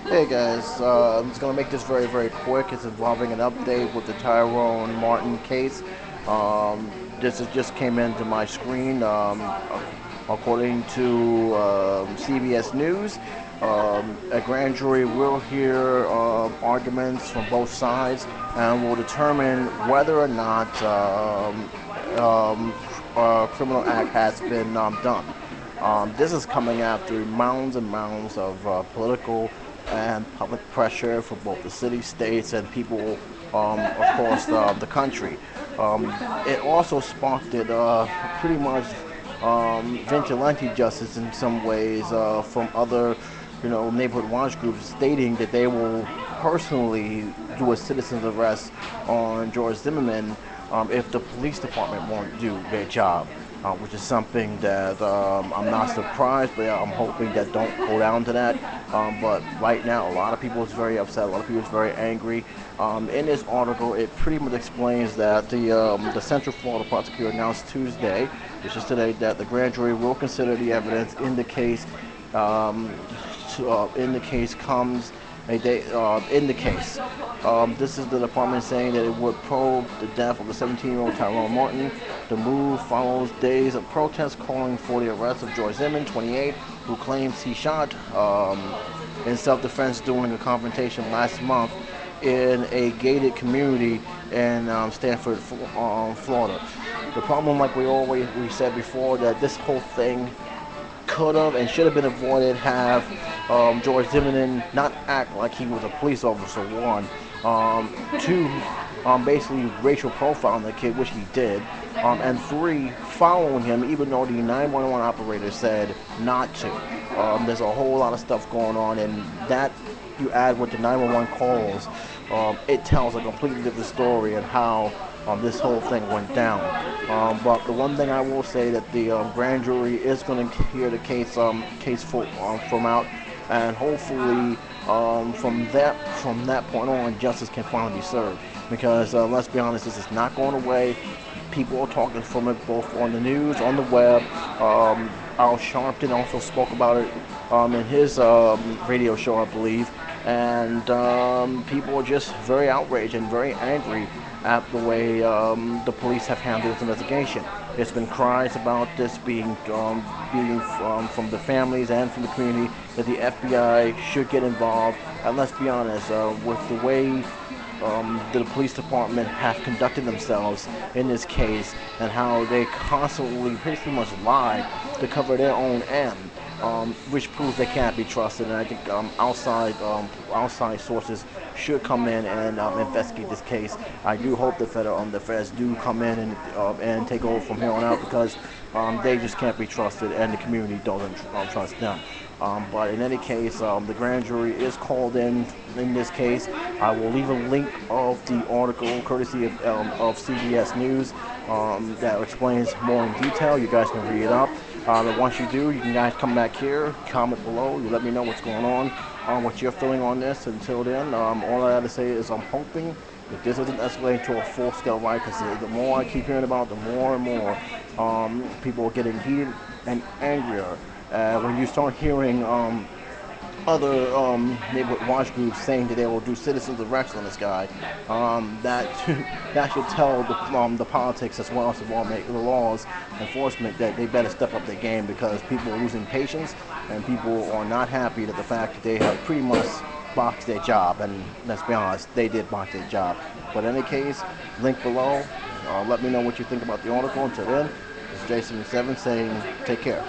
Hey guys, I'm just gonna make this very quick. It's involving an update with the Trayvon Martin case. Um, just came into my screen. According to CBS News, a grand jury will hear arguments from both sides and will determine whether or not a criminal act has been done. This is coming after mounds and mounds of political and public pressure from both the city, states, and people across the country. Um, it also sparked it pretty much vigilante justice in some ways from other, neighborhood watch groups stating that they will personally do a citizen's arrest on George Zimmerman if the police department won't do their job, which is something that I'm not surprised, but I'm hoping that don't go down to that. But right now, a lot of people is very upset. A lot of people is very angry. In this article, it pretty much explains that the Central Florida prosecutor announced Tuesday, which is today, that the grand jury will consider the evidence in the case. In the case comes a day in the case. This is the department saying that it would probe the death of the 17-year-old Trayvon Martin. The move follows days of protests calling for the arrest of George Zimmerman, 28, who claims he shot in self-defense during a confrontation last month in a gated community in Stanford, Florida. The problem, like we said before, that this whole thing could have and should have been avoided have George Zimmerman not act like he was a police officer, one. Two, basically racial profiling the kid, which he did. And three, following him even though the 911 operator said not to. There's a whole lot of stuff going on, and that you add with the 911 calls, it tells a completely different story and how this whole thing went down. But the one thing I will say that the grand jury is going to hear the from out, and hopefully from that point on, justice can finally be served. Because let's be honest, this is not going away. People are talking from it both on the news, on the web. Al Sharpton also spoke about it in his radio show, I believe. And people are just very outraged and very angry at the way the police have handled this investigation. There's been cries about this being from the families and from the community that the FBI should get involved. And let's be honest, with the way the police department have conducted themselves in this case and how they constantly pretty much lie to cover their own end, which proves they can't be trusted. And I think outside sources should come in and investigate this case. I do hope the feds do come in and take over from here on out, because they just can't be trusted and the community doesn't trust them. But in any case, the grand jury is called in this case. I will leave a link of the article, courtesy of CBS News, that explains more in detail. You guys can read it up. And once you do, you can guys come back here, comment below, you let me know what's going on, what you're feeling on this. Until then, all I have to say is I'm hoping that this doesn't escalate to a full-scale riot, because the more I keep hearing about it, the more and more people are getting heated and angrier. When you start hearing other neighborhood watch groups saying that they will do citizens arrests on this guy, that that should tell the politics as well as the laws enforcement that they better step up their game, because people are losing patience and people are not happy that the fact that they have pretty much boxed their job. And let's be honest, they did box their job. But in any case, link below. Let me know what you think about the article. Until then, it's Jason7 saying take care.